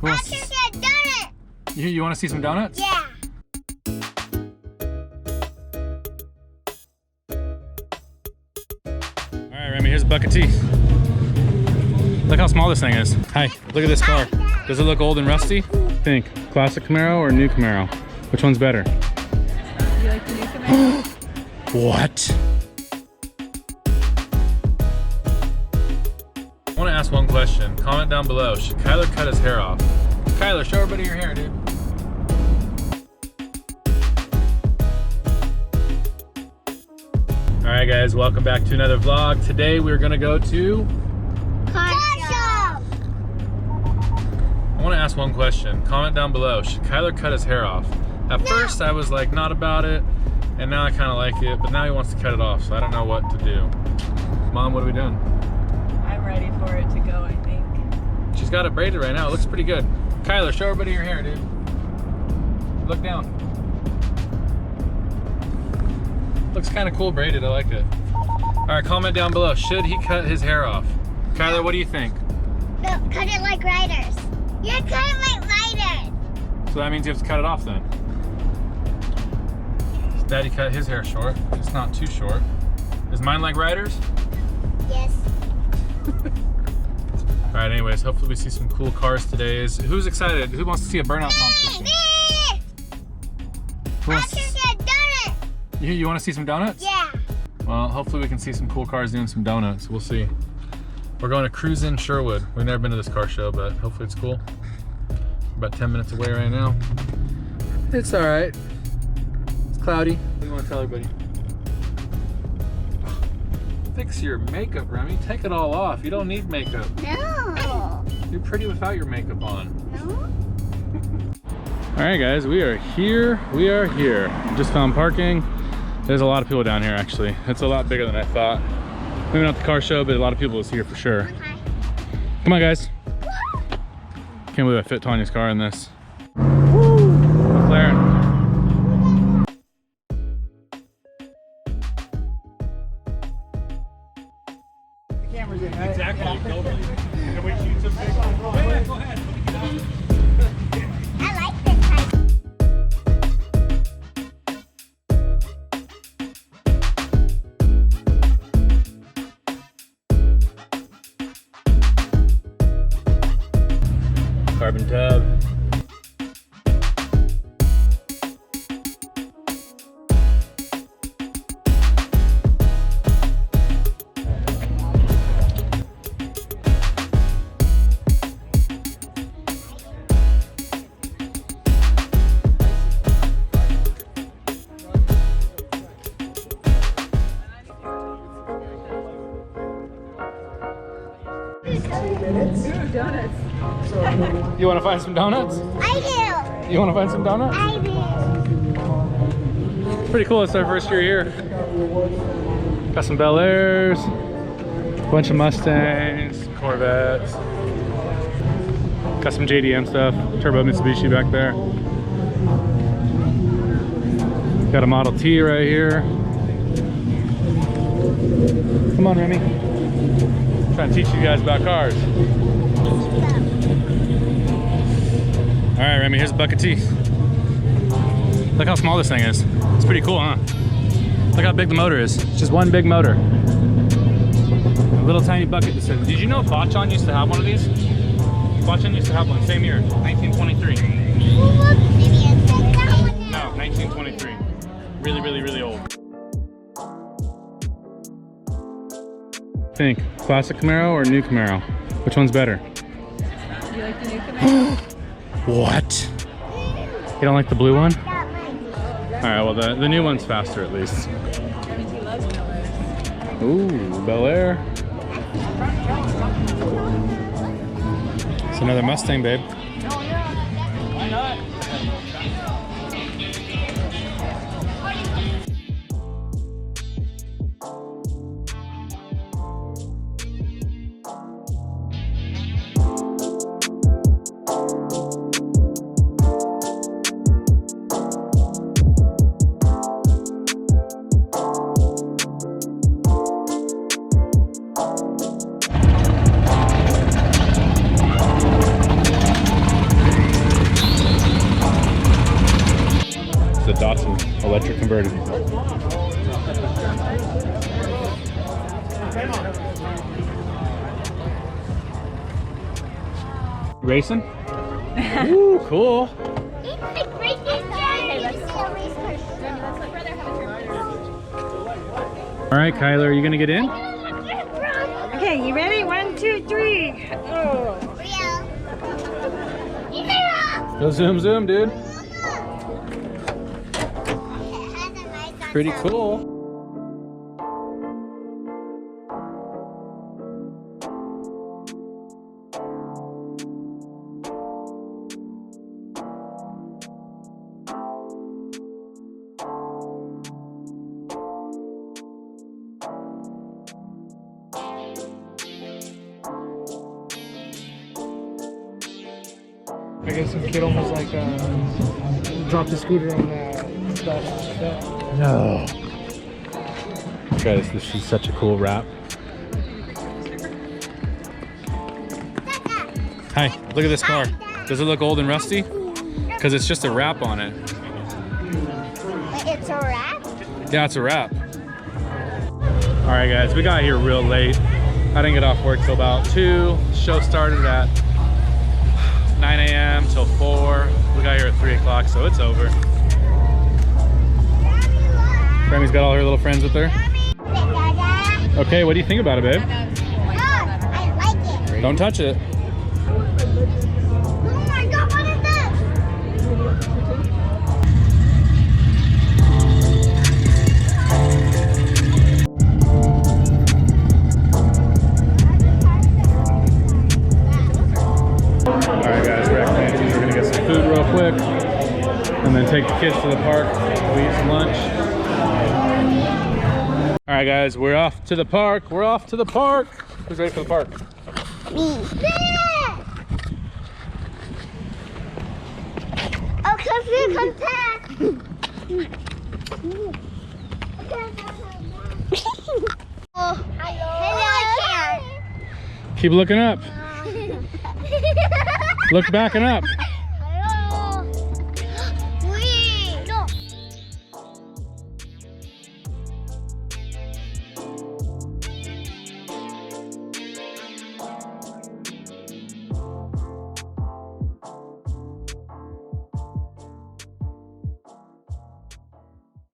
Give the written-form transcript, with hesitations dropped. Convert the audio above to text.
After that donut. You want to see some donuts? Yeah. All right, Remi, here's a bucket of tea. Look how small this thing is. Hi, look at this car. Does it look old and rusty? Think, classic Camaro or new Camaro? Which one's better? You like the new Camaro? What? I want to ask one question. Comment down below. Should Kyler cut his hair off? Kyler, show everybody your hair, dude. Alright guys, welcome back to another vlog. Today we're gonna go to Car shop. I want to ask one question. Comment down below. Should Kyler cut his hair off? At first I was like not about it, and now I kind of like it, but now he wants to cut it off, so I don't know what to do. Mom, what are we doing? I'm ready for it to go, I think. She's got it braided right now. It looks pretty good. Kyler, show everybody your hair, dude. Look down. Looks kind of cool braided. I like it. All right, comment down below. Should he cut his hair off? Kyler, what do you think? No, cut it like riders. You're cutting like riders. So that means you have to cut it off then. Daddy cut his hair short. It's not too short. Is mine like riders? Yes. All right, anyways, hopefully we see some cool cars today. Who's excited? Who wants to see a burnout competition? Me. Who wants After that donut. You want to see some donuts? Yeah. Well, hopefully we can see some cool cars doing some donuts. We'll see. We're going to cruise in Sherwood. We've never been to this car show, but hopefully it's cool. We're about 10 minutes away right now. It's all right. It's cloudy. What do you want to tell everybody? Fix your makeup, Remi. Take it all off. You don't need makeup. No. You're pretty without your makeup on. No. All right, guys, we are here. We are here. Just found parking. There's a lot of people down here, actually. It's a lot bigger than I thought. Maybe not the car show, but a lot of people is here for sure. Okay. Come on, guys. Can't believe I fit Tanya's car in this. Woo! McLaren. The camera's in, right? Exactly, totally. Can we shoot some big ones? Oh, yeah, go ahead. I like this type. Carbon tub. Donuts. You want to find some donuts? I You want to find some donuts? do. I do. Pretty cool. It's our first year here. Got some Bel Airs, a bunch of Mustangs, Corvettes. Got some JDM stuff. Turbo Mitsubishi back there. Got a Model T right here. Come on, Remi. Trying to teach you guys about cars. All right, Remi, here's a bucket of tea. Look how small this thing is. It's pretty cool, huh? Look how big the motor is. It's just one big motor. A little tiny bucket that says, did you know Bachan used to have one of these? Bachan used to have one, same year, 1923. No, 1923. Really, really, really old. Think, classic Camaro or new Camaro? Which one's better? You like the new Camaro? What? You don't like the blue one? All right, well the new one's faster at least. He loves Bel Airs. Ooh, Bel Air. It's another Mustang, babe. Why not? electric converted. Racing? Ooh, cool. All right, Kyler, are you gonna get in? Okay, you ready? 1, 2, 3. Oh. Go zoom, zoom, dude. Pretty cool. I guess some kid almost like dropped the scooter on that stuff. No. Guys, this is such a cool wrap. Hi, look at this car. Does it look old and rusty? Because it's just a wrap on it. It's a wrap? Yeah, it's a wrap. All right, guys, we got here real late. I didn't get off work till about 2. Show started at 9 a.m. till 4. We got here at 3 o'clock, so it's over. Remi's got all her little friends with her. Okay, what do you think about it, babe? I like it. Don't touch it. Oh my god, what is this? Alright guys, we're at Clancy's. We're gonna get some food real quick and then take the kids to the park. We eat some lunch. Alright guys, we're off to the park. We're off to the park. Who's ready for the park? Me. Oh, come back. Oh, hello. Keep looking up. Look back and up.